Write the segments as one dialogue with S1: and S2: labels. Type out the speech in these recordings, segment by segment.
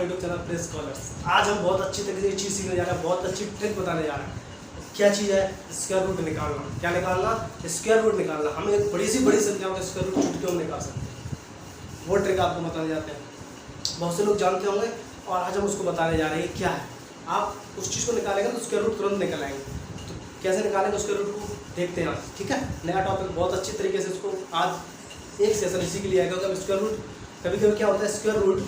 S1: YouTube channel press scholars. आज हम बहुत अच्छी तरीके से चीज़ सीखने जा रहे हैं, बहुत अच्छी ट्रिक बताने जा रहे हैं। क्या चीज़ है? स्क्वायर रूट निकालना। क्या निकालना? स्क्वायर रूट निकालना। हम एक बड़ी संख्याओं का स्क्वायर रूट चुटकियों में निकाल सकते हैं। वो ट्रिक आपको बताने जाते हैं, बहुत से लोग जानते होंगे और आज हम उसको बताने जा रहे हैं। क्या है? आप उस चीज़ को निकालेंगे तो स्क्वायर रूट तुरंत निकल आएंगे। तो कैसे निकालेंगे स्क्वायर रूट को देखते हैं आज, ठीक है। नया टॉपिक, बहुत अच्छी तरीके से इसको आज एक सेशन इसी के लिए आएगा। क्योंकि स्क्वायर रूट कभी कभी क्या होता है, स्क्वायर रूट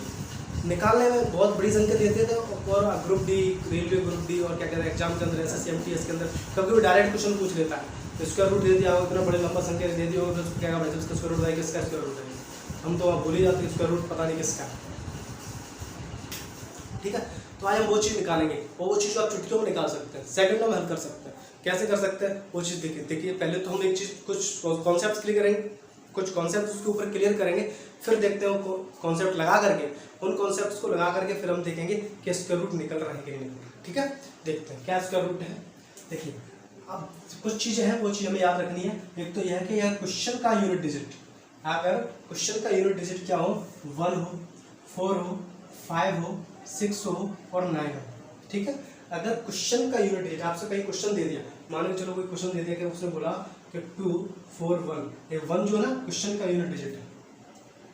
S1: निकालने में बहुत बड़ी संख्या देते थे और group D, railway group D और क्या कहते हैं एग्जाम के अंदर, SSC MTS के अंदर कभी भी डायरेक्ट क्वेश्चन पूछ लेता है। तो स्क्वायर रूट दे दिया हो, इतना बड़े लंबा संख्या दे दी होगा, तो क्या भाई इसका स्क्वायर रूट है, किसका स्क्वायर रूट है। हम तो भूल ही जाते हैं स्क्वायर रूट पता नहीं किसका, ठीक है। तो आज हम वो चीज़ निकालेंगे और वो चीज़ आप चुटकियों में निकाल सकते हैं, सेकंडों में हल कर सकते हैं। कैसे कर सकते हैं वो चीज़ देखिए। पहले तो हम एक चीज़, कुछ कॉन्सेप्ट क्लियर करेंगे, कुछ कॉन्सेप्ट उसके ऊपर क्लियर करेंगे, फिर देखते हैं वो कॉन्सेप्ट लगा करके, उन कॉन्सेप्ट्स को लगा करके फिर हम देखेंगे कि स्क्वायर रूट निकल रहा है कि नहीं निकल रहा, ठीक है। देखते हैं क्या स्क्वायर रूट है। देखिए अब कुछ चीज़ें हैं, वो चीज़ हमें याद रखनी है। एक तो यह है कि यह क्वेश्चन का यूनिट डिजिट, अगर क्वेश्चन का यूनिट डिजिट क्या हो, 1 हो, 4 हो, 5 हो, 6 हो और 9 हो, ठीक है। अगर क्वेश्चन का यूनिट डिजिट, आपसे कहीं क्वेश्चन दे दिया, मान लो चलो कोई क्वेश्चन दे दिया कि उसने बोला कि 2 4 1, ये 1 जो है ना क्वेश्चन का यूनिट डिजिट है।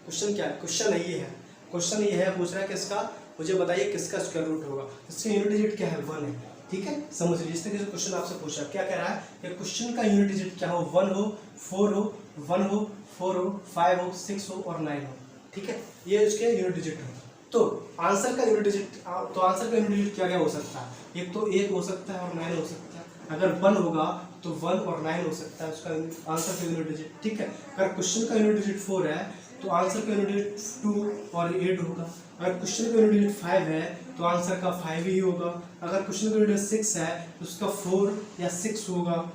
S1: क्वेश्चन क्या है? क्वेश्चन ये है, क्वेश्चन ये है, पूछ रहा है किसका, मुझे बताइए किसका स्क्वायर रूट होगा। इसका यूनिट डिजिट क्या है? 1 है, ठीक है। समझ लीजिए, इस तरीके से क्वेश्चन आपसे पूछा, क्या कह रहा है कि क्वेश्चन का यूनिट डिजिट क्या हो, 1 हो, 4 हो, 1 हो, 4 हो, 5 हो, 6 हो और 9 हो, ठीक है। ये उसके यूनिट डिजिट हो। तो आंसर का यूनिट डिजिट, तो आंसर का यूनिट डिजिट क्या क्या हो सकता है? एक तो 1 हो सकता है और 9 हो सकता है। अगर 1 होगा तो 1 और 9 हो सकता है उसका आंसर का यूनिट डिजिट, ठीक है। अगर क्वेश्चन का यूनिट डिजिट 4 है तो आंसर का यूनिट डिजिट 2 और 8 होगा। अगर क्वेश्चन का यूनिट डिजिट 5 है तो आंसर का 5 ही होगा। अगर क्वेश्चन का यूनिट डिजिट 6 है तो उसका 4 या 6 होगा।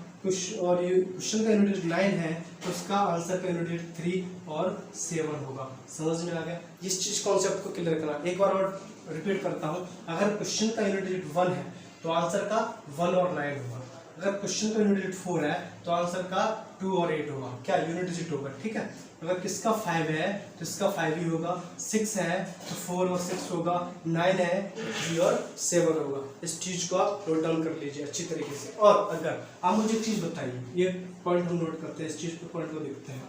S1: और ये क्वेश्चन का यूनिट डिजिट 9 है तो उसका आंसर का यूनिट डिजिट 3 और 7 होगा। समझ में आ गया? इस चीज कॉन्सेप्ट को क्लियर करना। एक बार और रिपीट करता हूँ, अगर क्वेश्चन का यूनिट डिजिट 1 है तो आंसर का 1 और 9 होगा। अगर क्वेश्चन का यूनिट डिजिट 4 है तो आंसर का 2 और 8 होगा, क्या यूनिट डिजिट होगा, ठीक है। अगर किसका 5 है तो इसका 5 ही होगा, 6 है तो 4 और 6 होगा, 9 है तो 3 और 7 होगा। इस चीज को आप नोट डाउन कर लीजिए अच्छी तरीके से। और अगर आप मुझे एक चीज बताइए, ये पॉइंट हम नोट करते हैं, इस चीज को पॉइंट को देखते हैं।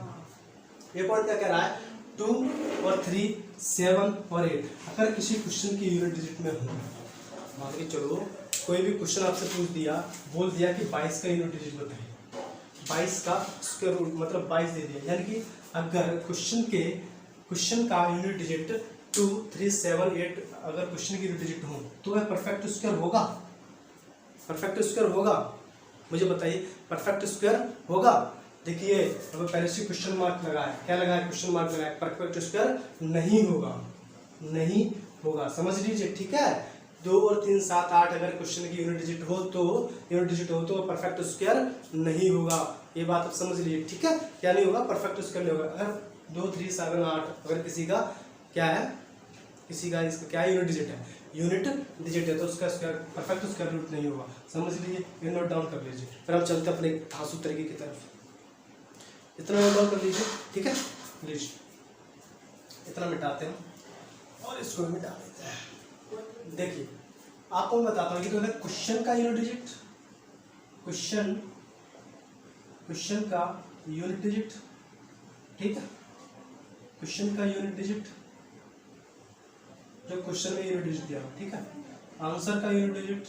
S1: ये पॉइंट क्या कह रहा है, 2 और 3, 7 और 8 अगर किसी क्वेश्चन की यूनिट डिजिट में हो, मान के चलो कोई भी क्वेश्चन आपसे पूछ दिया, बोल दिया कि 22 का यूनिट डिजिट बताइए, 22 का स्क्वायर रूट मतलब 22 दे दिया, यानी कि अगर क्वेश्चन का यूनिट डिजिट 2 3 7 8 अगर क्वेश्चन की यूनिट डिजिट हो तो वह परफेक्ट स्क्वायर होगा। परफेक्ट स्क्वायर होगा, मुझे बताइए परफेक्ट स्क्वायर होगा। देखिए अगर पहले से क्वेश्चन मार्क लगा है, क्या लगा है? क्वेश्चन मार्क लगा है, परफेक्ट स्क्वायर नहीं होगा, नहीं होगा, समझ लीजिए, ठीक है। 2 और 3 7 8 अगर क्वेश्चन की यूनिट डिजिट हो तो परफेक्ट स्क्वायर नहीं होगा। ये बात आप समझ लीजिए, ठीक है। क्या नहीं होगा? परफेक्ट स्क्वायर नहीं होगा। अगर 2 3 7 8 अगर किसी का क्या है, किसी का इसका क्या यूनिट डिजिट है, यूनिट डिजिट है, तो उसका स्क्वायर परफेक्ट स्क्वायर रूट नहीं होगा। समझ लीजिए, ये नोट डाउन कर लीजिए। फिर हम चलते अपने धांसू तरीके की तरफ। इतना नोट डाउन कर लीजिए, ठीक है। लीजिए इतना मिटाते हैं और इसको भी मिटा देते हैं। देखिए आपको मैं बताता हूँ कि तो अगर क्वेश्चन का यूनिट डिजिट, क्वेश्चन का यूनिट डिजिट, ठीक है, क्वेश्चन का यूनिट डिजिट, जो क्वेश्चन में यूनिट डिजिट दिया, ठीक है। आंसर का यूनिट डिजिट,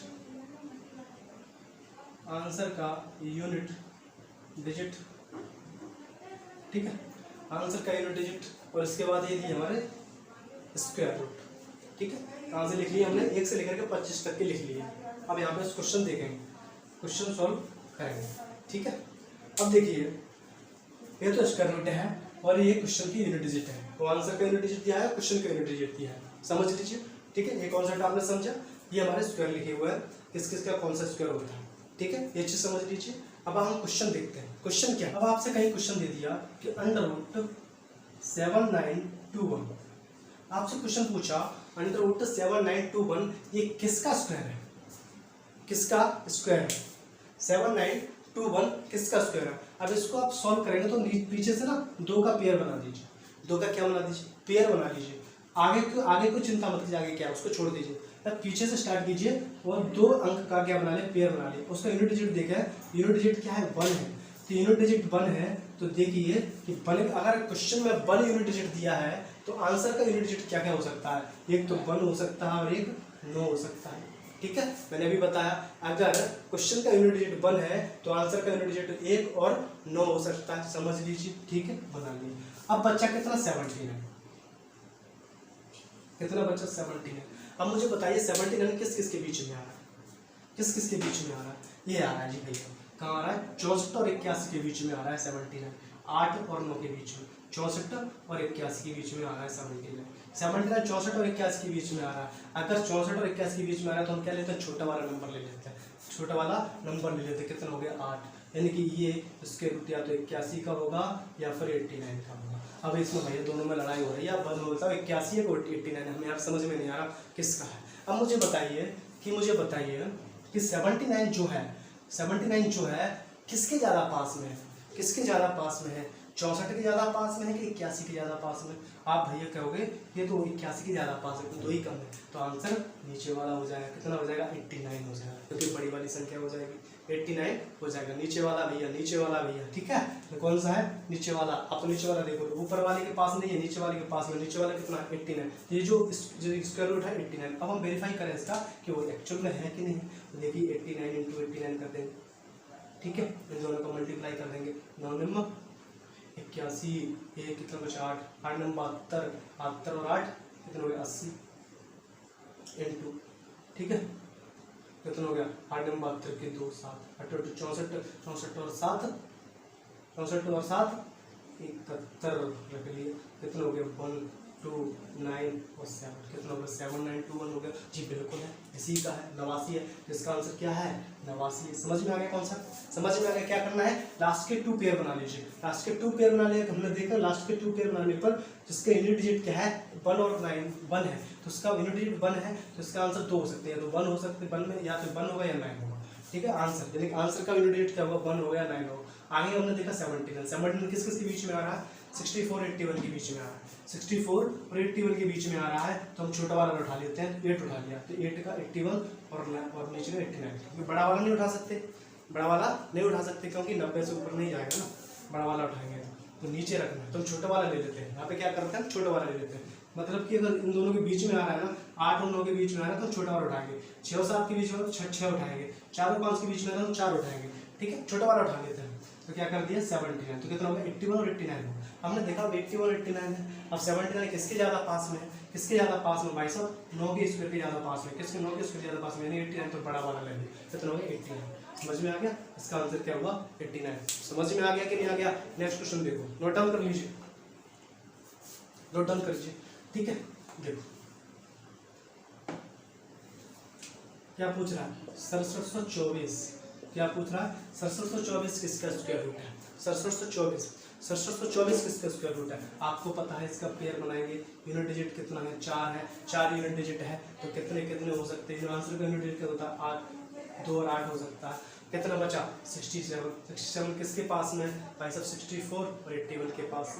S1: आंसर का यूनिट डिजिट, ठीक है, आंसर का यूनिट डिजिट, और इसके बाद ये दिए हमारे स्क्वायर रूट, ठीक है। कहाँ से लिख लिए हमने? 1 से लेकर के 25 तक के लिख लिए। अब यहाँ पे क्वेश्चन देखेंगे, क्वेश्चन सॉल्व करेंगे, ठीक है। अब देखिए ये तो स्क्वायर रूट है और ये क्वेश्चन की यूनिट डिजिट है, तो आंसर का यूनिट डिजिट दिया है, क्वेश्चन का यूनिट डिजिट दिया है, समझ लीजिए, ठीक है। ये कॉन्सेप्ट आपने समझा, ये हमारे स्क्वायर लिखे हुए हैं, किस किस का कौन सा स्क्वायर होता है, ठीक है, ये चीज समझ लीजिए। अब हम क्वेश्चन देखते हैं। क्वेश्चन क्या? अब आपसे कहीं क्वेश्चन दे दिया कि √7921, आपसे क्वेश्चन पूछा √7921 ये किसका स्क्वायर है, किसका स्क्वायर है, 7921 किसका स्क्वायर है। अब इसको आप सॉल्व करेंगे तो पीछे से ना 2 का पेयर बना दीजिए, 2 का क्या बना दीजिए? पेयर बना लीजिए। आगे को चिंता मत कीजिए, आगे क्या है उसको छोड़ दीजिए, तब पीछे से स्टार्ट कीजिए और 2 अंक का क्या बना ले, पेयर बना ले। उसका यूनिट डिजिट देखा है, यूनिट डिजिट क्या है 1 है, तो यूनिट डिजिट 1 है, तो देखिए कि 1, अगर क्वेश्चन में 1 यूनिट डिजिट दिया है तो आंसर का यूनिट डिजिट क्या क्या हो सकता है, एक तो 1 हो सकता है और एक 9 हो सकता है। ठीक है, मैंने अभी बताया अगर क्वेश्चन का यूनिट डिजिट 1 है तो आंसर का यूनिट डिजिट 1 और 9 हो सकता है, समझ लीजिए। ठीक है, बना लीजिए। अब बच्चा कितना 17 है, कितना बच्चा 17 है। अब मुझे बताइए 17 किस किस के बीच में आ रहा है, किस किस के बीच में आ रहा है, ये आ रहा है जी भैया, कहाँ आ रहा है 64 और 81 के बीच में आ रहा है 17, 8 और 9 के बीच में, 64 और 81 के बीच में आ रहा है 17, 64 और 81 के बीच में आ रहा है। अगर 64 और 81 के बीच में आ रहा है तो हम क्या लेते हैं, छोटा वाला नंबर ले लेते हैं, छोटा वाला नंबर ले लेते हैं, कितना हो गया 8, यानी कि ये इसके रूट या तो 81 का होगा या फिर 89 का होगा। अब इसमें भैया दोनों में लड़ाई हो रही है, अब बोलता हूँ 81 है 89 हमें यहाँ समझ में नहीं आ रहा किसका है। अब मुझे बताइए कि 79 जो है, 79 जो है किसके ज़्यादा पास में है, किसके ज़्यादा पास में है, 64 के ज़्यादा पास में है कि 81 के ज़्यादा पास में। आप भैया कहोगे ये तो 81 के ज़्यादा पास है, तो 2 ही कम है, तो आंसर नीचे वाला हो जाएगा, कितना हो जाएगा 89 हो जाएगा, क्योंकि बड़ी वाली संख्या हो जाएगी 89 हो जाएगा। नीचे वाला भैया, ठीक है, तो कौन सा है नीचे वाला। आप नीचे वाला देखो, ऊपर वाले के पास नहीं है, नीचे वाले के पास में, नीचे वाला कितना 89, ये जो स्क्वायर रूट है 89। अब हम वेरीफाई करें इसका कि वो एक्चुअल में है कि नहीं, तो देखिए 89 × 89 कर देंगे, ठीक है, इन दोनों को मल्टीप्लाई कर देंगे, 9 नंबर 81, ये कितना बचा 8, 8 नंबर 72 और 8 कितना हो गया 80 × ठीक है, कितना हो गया 8 नंबर 72 के 2 7 8 64 और 7 71 रख लिए, कितना हो गया 1 2 9 और 7, कितना हो गया 7 9 2 1 हो गया जी, बिल्कुल है, इसी का है 89 है, इसका आंसर क्या है 89 है। समझ में आ गया कौन सा, समझ में आ गया। क्या करना है, लास्ट के 2 पेयर बना लीजिए, लास्ट के 2 पेयर बना लिया, हमने देखा लास्ट के 2 पेयर बनाने पर जिसका यूनिट डिजिट क्या है 1 और 9 1 है, तो उसका यूनिट डिजिट 1 है, तो इसका आंसर 2 हो सकते हैं, तो 1 हो सकते हैं 1 में, या तो 1 होगा या 9 होगा। ठीक है, आंसर यानी आंसर का यूनिट डिजिट क्या होगा 1 होगा या 9 होगा। आगे हमने देखा 17 किस किस के बीच में आ रहा है, 64 81 के बीच में आ रहा है, 64 और 81 के बीच में आ रहा है, तो हम छोटा वाला उठा लेते हैं, 8 उठा लिया, तो 8 का 81 और नीचे में 89, क्योंकि बड़ा वाला नहीं उठा सकते, बड़ा वाला नहीं उठा सकते क्योंकि 90 से ऊपर नहीं जाएगा ना, बड़ा वाला उठाएंगे तो नीचे रखना है, तो हम छोटा वाला ले लेते हैं। यहाँ पे क्या करते हैं, छोटा वाला ले लेते हैं, मतलब कि अगर इन दोनों के बीच में आ रहा है ना, 8 और 9 के बीच में आ रहा है तो छोटा वाला उठाएंगे, 6 और 7 के बीच में तो 6 उठाएंगे, 4 और 5 के बीच में तो 4 उठाएंगे। ठीक है, छोटा वाला उठा लेते हैं, तो क्या कर दिया 79, तो कितना होगा 81 और 89 होगा। हमने देखा 81 और 89 है। अब 79 किसके ज़्यादा पास में है, किसके ज़्यादा पास में भाई साहब, 9 के स्क्वायर के ज़्यादा पास में, किसके 9 के स्क्वायर ज़्यादा पास में, यानी 89, तो बड़ा वाला ले लिया, कितना होगा 89। समझ में आ गया, इसका आंसर क्या हुआ 89। समझ में आ गया कि नहीं आ गया। नेक्स्ट क्वेश्चन देखो, नोट डाउन कर लीजिए, नोट डाउन कर लीजिए, ठीक है। देखो क्या पूछ रहा है, 6724, क्या पूछ रहा है 6724 किसका स्क्वायर रूट है, 6724 किसका स्क्वायर रूट है। आपको पता है, इसका पेयर बनाएंगे, यूनिट डिजिट कितना है 4 है, 4 यूनिट डिजिट है, तो कितने कितने हो सकते हैं, आंसर का यूनिट डिजिट क्या होता है 8, 2 और 8 हो सकता है। कितना बचा 67 किसके पास में भाई साहब 64 और 81 के पास,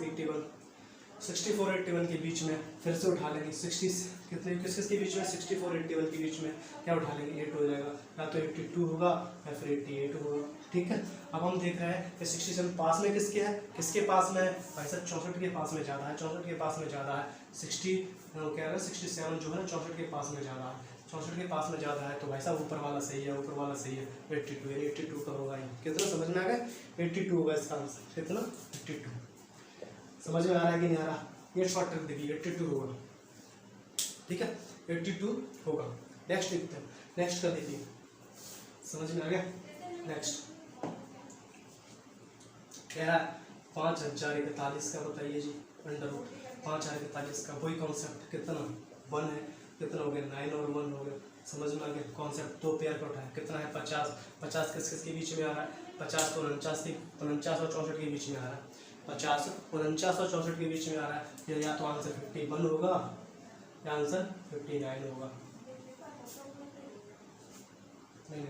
S1: 64 81 के बीच में फिर से उठा लेंगे, 60 कितने किस किसके बीच में 64 81 के बीच में क्या उठा लेंगे 8 हो जाएगा, या तो 82 होगा या फिर 88 होगा। ठीक है, अब हम देख रहे हैं कि 67 पास में किसके है, किसके पास में है भाई साहब 64 के पास में ज़्यादा है, 64 के पास में ज़्यादा है, 67 जो है 64 के पास में ज़्यादा है, 64 के पास में ज़्यादा है, तो भाई साहब ऊपर वाला सही है, ऊपर वाला सही है 82, यानी 82 का होगा। कितना समझ में आ गया 82 होगा इसका आंसर, कितना 82। समझ में आ रहा है कि नहीं आ रहा, ये शॉर्ट ट्रिक देखिए 82 होगा। ठीक है, 82 होगा। नेक्स्ट देखते हैं, नेक्स्ट का देखिए, समझ में आ गया। नेक्स्ट कह रहा है 5041 का बताइए जी, अंडर रूट 5041 का वही कॉन्सेप्ट, कितना 1 है, कितना हो गया 9 और 1 हो गया। समझ में आ गया, कॉन्सेप्ट 2 पेयर का उठाया, कितना है 50 किस किस के बीच में आ रहा है, 50 तो 49 और 64 के बीच में आ रहा है, 50 49 और 64 के बीच में आ रहा है, या तो आंसर 51 होगा या आंसर 59 होगा। नहीं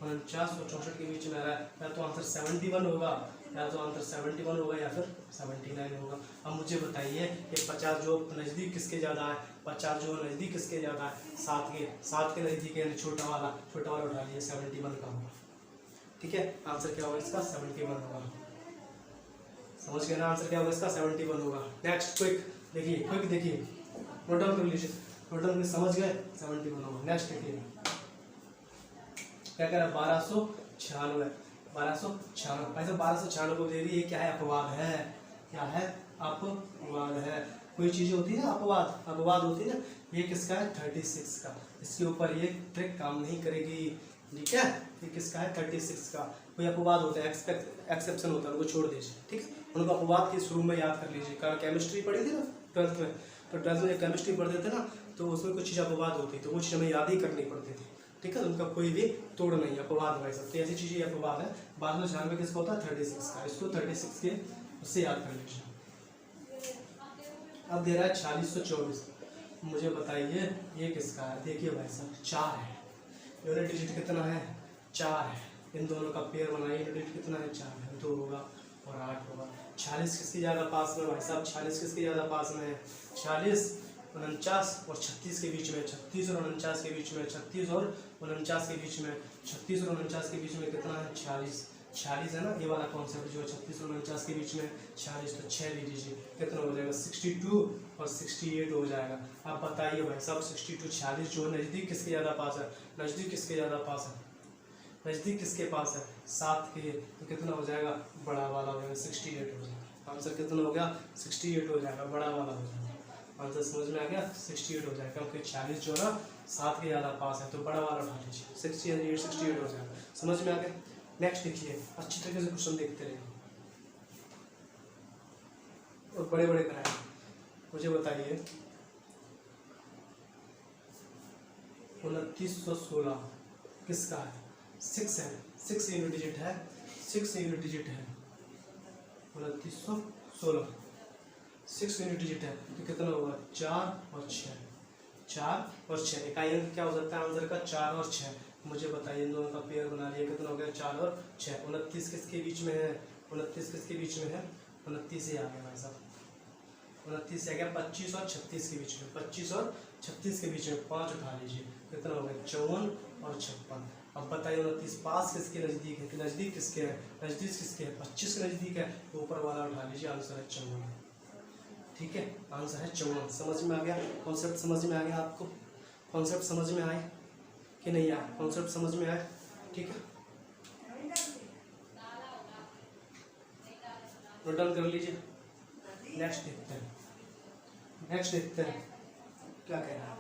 S1: 49 और 64 के बीच में आ रहा है, या तो आंसर 71 होगा, या तो आंसर 71 होगा या फिर 79 होगा। अब मुझे बताइए कि 50 जो नज़दीक किसके ज़्यादा है, 50 जो नज़दीक किसके ज़्यादा है, 7 के नज़दीक है, छोटा वाला उठा लीजिए 71 का होगा। ठीक है, आंसर क्या होगा इसका 71 होगा। समझ गए ना, आंसर क्या होगा इसका 71 होगा। नेक्स्ट क्विक देखिए, नोट डाउन कर लीजिए, नोट डाउन कर, समझ गए 71 होगा। नेक्स्ट देखिए क्या कह रहा है 1296, 1296 भाई साहब 1296 को दे रही है, क्या है अपवाद है, क्या है अपवाद है। कोई चीज़ होती है ना अपवाद होती है ना, ये किसका है 36 का, इसके ऊपर ये ट्रिक काम नहीं करेगी। ठीक है, ये किसका है 36 का। कोई अपवाद होता है, एक्सेप्शन होता है, उनको छोड़ दीजिए। ठीक है, उनको अपवाद के शुरू में याद कर लीजिए, कारण केमिस्ट्री पढ़ी थी ना 12th में, तो 12th में जब केमिस्ट्री पढ़ते थे ना तो उसमें कुछ चीज़ अपवाद होती तो वो चीज़ हमें याद ही करनी पड़ती थी। ठीक है, तो उनका कोई भी तोड़ नहीं, अपवाद भाई साहब, तो ऐसी चीज़ें अपवाद है। 1296 किसका होता है 36 का, इसको 36 के उससे याद कर लीजिए। अब दे रहा है 4624, मुझे बताइए ये किसका है। देखिए भाई साहब 4 है, यूनिट डिजिट कितना है 4 है, इन दोनों का पेयर बनाइए, यूनिट डिजिट कितना है 4 है, 2 होगा और 8 होगा। 46 किसकी ज़्यादा पास में भाई साहब, 46 किसकी ज़्यादा पास में है, 46 49 और 36 के बीच में, 36 और 49 के बीच में, 36 और 49 के बीच में, 36 और 49 के बीच में कितना है 46 है ना, ये वाला कॉन्सेप्ट जो है 36 और 49 के बीच में 46, तो 6 ले लीजिए, कितना हो जाएगा 62 और 68 हो जाएगा। अब बताइए भाई साहब 62 46 जो नज़दीक किसके ज़्यादा पास है, नज़दीक किसके ज़्यादा पास है, नज़दीक किसके पास है 7 के, तो कितना हो जाएगा बड़ा वाला हो जाएगा 68 हो जाएगा। आंसर कितना हो गया 68 हो जाएगा, बड़ा वाला हो जाएगा। आंसर समझ में आ गया 68 हो जाएगा, क्योंकि 46 जो है ना 7 के ज़्यादा पास है, तो बड़ा वाला उठा लीजिए 68 हो जाएगा। समझ में आ गया। नेक्स्ट देखिए, अच्छी तरीके से क्वेश्चन देखते रहिए और बड़े बड़े कराए। मुझे बताइए 2916 किसका है, 6 है, 6 यूनिट डिजिट है, 6 यूनिट डिजिट है, 2916 6 यूनिट डिजिट है, तो कितना होगा 4 और 6, 4 और 6, इकाई अंक क्या हो सकता है आंसर का 4 और 6। मुझे बताइए इन दोनों का पेयर बना लिया, कितना हो गया 4 और 6। 29 किसके बीच में है, 29 किसके बीच में है, 29 से आ गया भाई साहब, 29 से आ गया 25 और 36 के बीच में, 25 और 36 के बीच में 5 उठा लीजिए, कितना हो गया 54 और 56। अब बताइए 29 पास किसके नज़दीक है, कि नज़दीक किसके है, नज़दीक किसके है 25 के नज़दीक है, तो ऊपर वाला उठा लीजिए, आंसर है 54। ठीक है, आंसर है 54। समझ में आ गया, कॉन्सेप्ट समझ में आ गया आपको, कॉन्सेप्ट समझ में आए कि नहीं आया, कॉन्सेप्ट समझ में आए। ठीक है, नोट डाउन कर लीजिए। नेक्स्ट देखते हैं, क्या कह रहा है,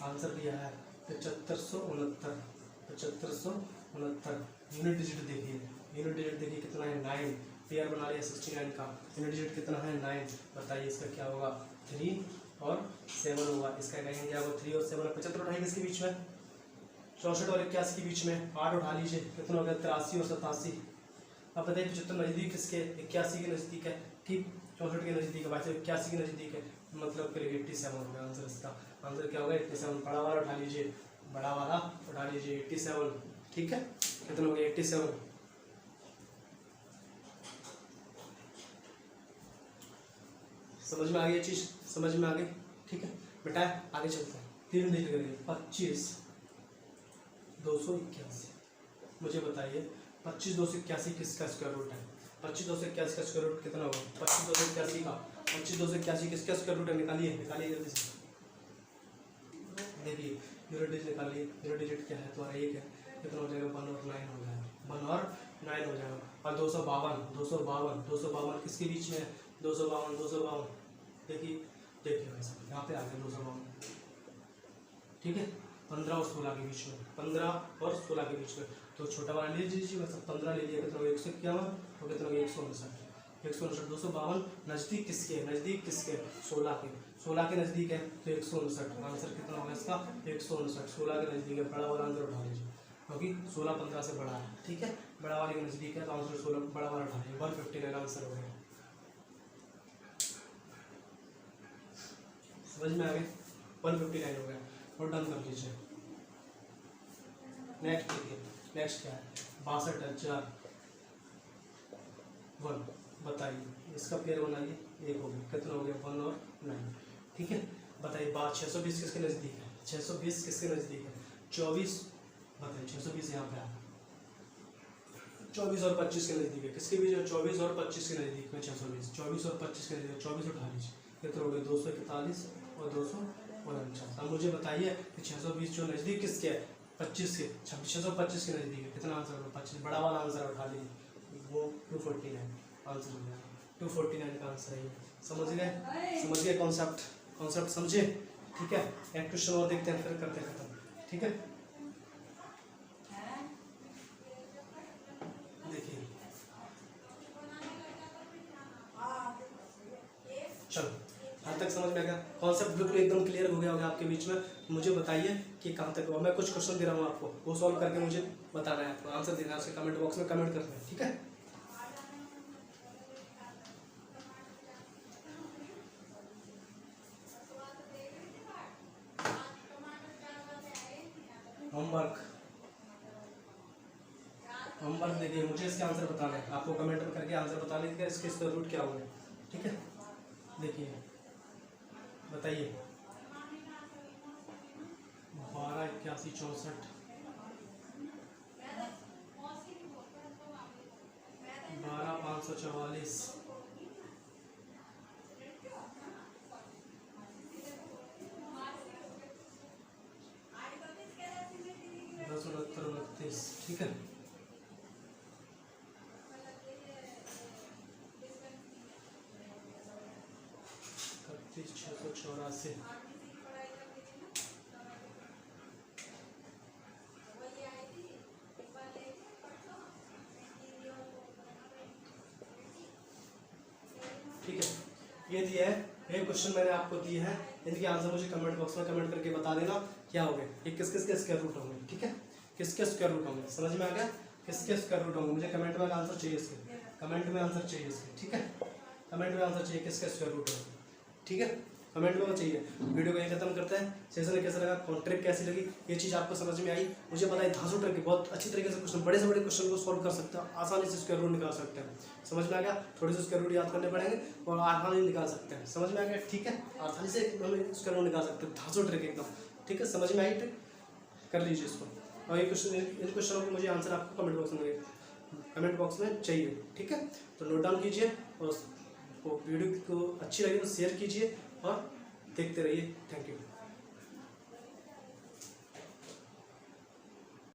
S1: आंसर दिया है 7569 यूनिट डिजिट देखिए, कितना है 9, पेयर बना लिया 69 का, यूनिट डिजिट कितना है 9। बताइए इसका क्या होगा 3 और 7 होगा, इसका कहेंगे क्या होगा 3 और 7। 75 उठाएंगे इसके बीच में, 64 और 81 के बीच में 8 उठा लीजिए, कितना हो गया 83 और 87। अब बताइए 75 नज़दीक किसके, 81 के नज़दीक है, ठीक 64 के नज़दीक है, भाई साहब 81 के नज़दीक है, मतलब फिर 87 हो गया आंसर इसका। आंसर क्या होगा 87, बड़ा वाला उठा लीजिए, 87। ठीक है, कितना हो गया 87। समझ में आ गई चीज़, समझ में आ गई। ठीक है बेटा, आगे चलते हैं, 3 डिजिट करेंगे 25 281। मुझे बताइए 25 281 किसका स्क्वायर रूट है, 25 281 का स्क्वायर रूट कितना होगा, 25 281 का, 25 281 किसका स्क्वायर रूट है, निकालिए जल्दी से। देखिए यूनिट डिजिट निकालिए, यूनिट डिजिट क्या है तुम्हारा 1 है, कितना हो जाएगा 1 और 9 हो जाएगा, 1 और 9 हो जाएगा। और 252 किसके बीच में है, 252 देखिए भाई साहब यहाँ पे आ गया 252। ठीक है, 15 और 16 के बीच में, 15 और 16 के बीच में, तो छोटा वाला ले लीजिए, बस 15 ले लिया, कितना हो 151 और कितना हो 159। 252 नज़दीक किसके है, 16 के नज़दीक है, तो 159। आंसर कितना होगा इसका 159, 16 के नज़दीक है, बड़ा वाला आंसर उठा लीजिए, क्योंकि 16 15 से बड़ा है। ठीक है, बड़ा वाले के नज़दीक है, तो आंसर 16 बड़ा वाला उठा लीजिए, 159 आंसर हो गया। समझ में आ गया, 159 हो गया, और डन कर लीजिए। नेक्स्ट देखिए नेक्स्ट क्या है 62,001, बताइए इसका पेयर बनाइए, एक हो गया, कितना हो गया 1 और 9, ठीक है। बताइए 620 किसके नज़दीक है, 620 किसके नज़दीक है, 24, बताइए 620 यहाँ पे आया, 24 और 25 के नज़दीक है, किसके बीच है, 24 और 25 के नज़दीक में 620, 24 और 25 के नज़दीक, 24 और 28, कितना हो गया 241 और 249। अब मुझे बताइए कि 620 जो नज़दीक किसके है, 25 के, 625 के नज़दीक है, कितना आंसर होगा 25, बड़ा वाला आंसर उठा लीजिए, वो 249 आंसर हो जाएगा, 249 का आंसर है ये। समझ गए कॉन्सेप्ट समझे, ठीक है। एक क्वेश्चन और देखते हैं फिर करते हैं खत्म, ठीक है। देखिए चलो यहाँ तक समझ में आ गया, कॉन्सेप्ट बिल्कुल एकदम क्लियर हो गया होगा आपके बीच में। मुझे बताइए कि कहाँ तक हुआ, मैं कुछ क्वेश्चन दे रहा हूँ आपको, वो सॉल्व करके मुझे बताना है, आपको आंसर देना है, उसके कमेंट बॉक्स में कमेंट करना है, ठीक है। होमवर्क देखिए, मुझे इसके आंसर बताना है, आपको कमेंट में करके आंसर बता लीजिएगा, इसके स्क्वायर रूट क्या होंगे, ठीक है। देखिए बताइए 12, 81, 64, 12, 544, 10, 69, 29, ठीक है। 684, ठीक है। ये दिया है, ये क्वेश्चन मैंने आपको दिए हैं, इनके आंसर मुझे कमेंट बॉक्स में कमेंट करके बता देना क्या हो गए, ये किस किस के स्क्वायर रूट होंगे, ठीक है, किसके स्क्वायर रूट होंगे, समझ में आ गया, किसके स्क्वायर रूट होंगे, मुझे कमेंट में आंसर चाहिए इसके, कमेंट में आंसर चाहिए इसके, ठीक है, कमेंट में आंसर चाहिए किसके स्क्वायर रूट होंगे, ठीक है, कमेंट में चाहिए। वीडियो को यहीं खत्म करते हैं। सेशन कैसा लगा, कॉन्ट्रैक्ट कैसी लगी, ये चीज़ आपको समझ में आई, मुझे बताइए। धांसू ट्रिक बहुत अच्छी तरीके से क्वेश्चन, बड़े से बड़े क्वेश्चन को सॉल्व कर सकते हैं, आसानी से स्क्वायर रूट निकाल सकते हैं, समझ में आ गया। थोड़े से स्क्वायर रूट याद करने पड़ेंगे और आसानी निकाल सकते हैं, समझ में आ गया, ठीक है, आसानी से हम स्क्वायर रूट निकाल सकते हैं, धांसू ट्रिक एकदम, ठीक है, समझ में आई ट्रिक, कर लीजिए इसको। और ये क्वेश्चन, इन क्वेश्चनों के मुझे आंसर आपको कमेंट बॉक्स में चाहिए, ठीक है, तो नोट डाउन कीजिए और वीडियो को अच्छी लगी तो शेयर कीजिए और देखते रहिए। Thank you.